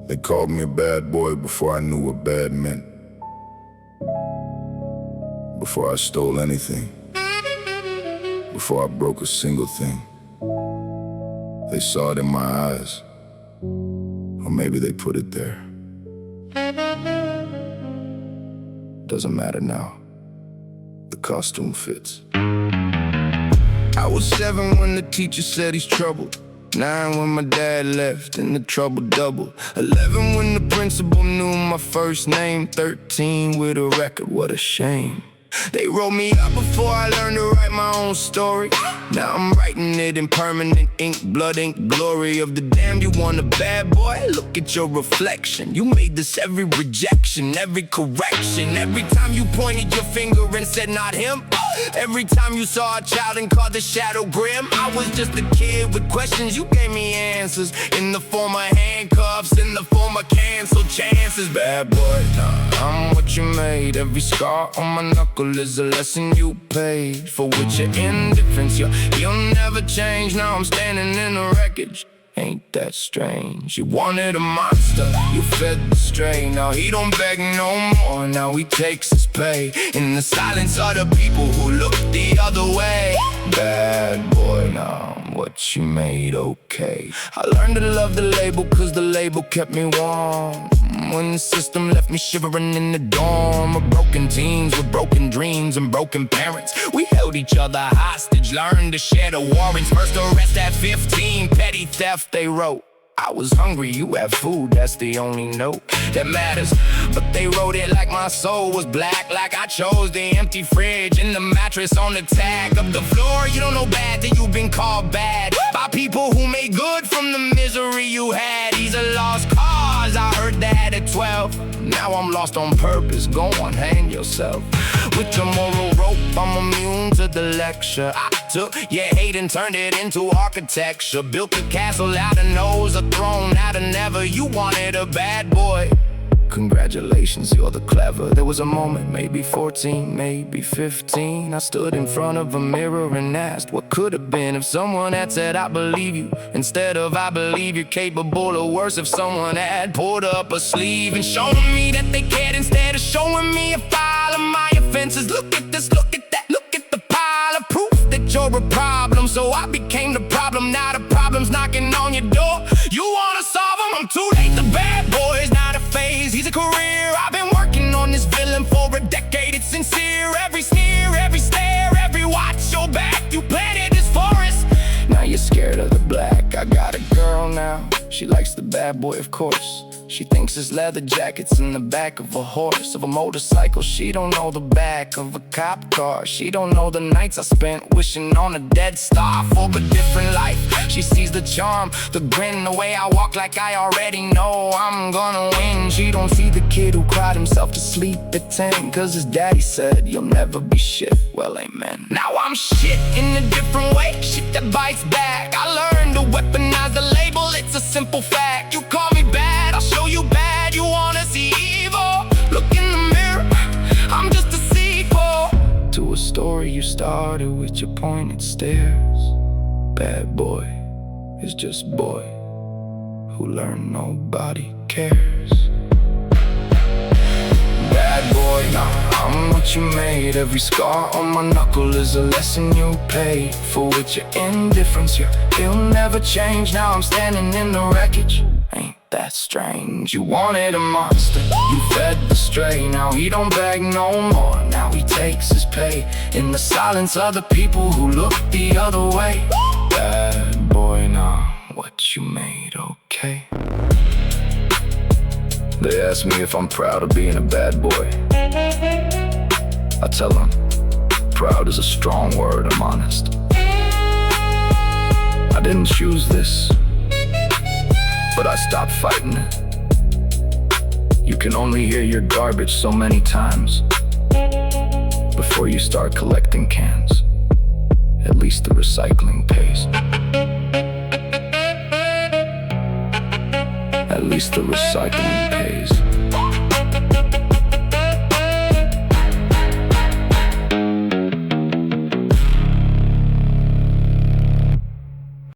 They called me a bad boy before I knew what bad meant. Before I stole anything. Before I broke a single thing. They saw it in my eyes. Or maybe they put it there. Doesn't matter now. The costume fits. I was 7 when the teacher said he's troubled. 9 when my dad left and the trouble doubled. 11 when the principal knew my first name. 13 with a record, what a shame. They wrote me up before I learned to write my own story. Now I'm writing it in permanent ink, blood ink, glory of the damned. You want a bad boy? Look at your reflection. You made this every rejection, every correction. Every time you pointed your finger and said not him. Every time you saw a child and called the shadow grim. I was just a kid with questions, you gave me answers. In the form of handcuffs, in the form of canceled chances. Bad boy, nah, I'm what you made. Every scar on my knuckle is a lesson you paid. For which your indifference, you'll never change. Now I'm standing in the wreckage. Ain't that strange? You wanted a monster, you fed the stray. Now he don't beg no more, now he takes his pay. In the silence of the people who look the other way. Bad boy, now I'm what you made okay. I learned to love the label cause the label kept me warm. When the system left me shivering in the dorm. Of broken teens with broken dreams and broken parents. We held each other hostage, learned to share the warrants. First arrest at 15, petty theft they wrote. I was hungry, you had food, that's the only note that matters. But they wrote it like my soul was black. Like I chose the empty fridge and the mattress on the tag of the floor. You don't know bad till you've been called bad by people who made good from the misery you had. He's a lost cause, I heard that at 12. Now I'm lost on purpose, go on, hang yourself. With your moral rope, I'm immune to the lecture. I took your hate and turned it into architecture. Built a castle out of nose, a throne out of never. You wanted a bad boy. Congratulations, you're the clever. There was a moment, maybe 14, maybe 15. I stood in front of a mirror and asked what could have been if someone had said I believe you instead of I believe you're capable of worse. If someone had pulled up a sleeve and shown me that they cared instead of showing me a file of my offenses. Look at this, look at that, look at the pile of proof that you're a problem. So I became the problem, now the problem's knocking on your door. You wanna solve them? I'm too late. The bad boy's not a phase, he's a career. I've been working on this villain for a decade. It's sincere, every sneer, every stare, every watch your back. You planted this forest, now you're scared of the black. I got a girl now, she likes the bad boy of course. She thinks his leather jacket's in the back of a horse, of a motorcycle. She don't know the back of a cop car. She don't know the nights I spent wishing on a dead star for a different life. She sees the charm, the grin, the way I walk like I already know I'm gonna win. She don't see the kid who cried himself to sleep at 10 cause his daddy said you'll never be shit. Well, amen. Now I'm shit in a different way, shit that bites back. I learned to weaponize the label, it's a simple fact. You call me bad, I'll show you bad. You wanna see evil? Look in the mirror, I'm just a sequel to a story you started with your pointed stares. Bad boy is just boy who learned nobody cares. Bad boy, now I'm what you made. Every scar on my knuckle is a lesson you paid. For which your indifference, you'll never change. Now I'm standing in the wreckage. Ain't that strange? You wanted a monster, you fed the stray. Now he don't beg no more, now he takes his pay. In the silence of the people who look the other way. Bad boy, now what you made okay. They ask me if I'm proud of being a bad boy. I tell them, proud is a strong word, I'm honest. I didn't choose this, but I stopped fighting it. You can only hear your garbage so many times before you start collecting cans. At least the recycling pays. At least the recycling pays.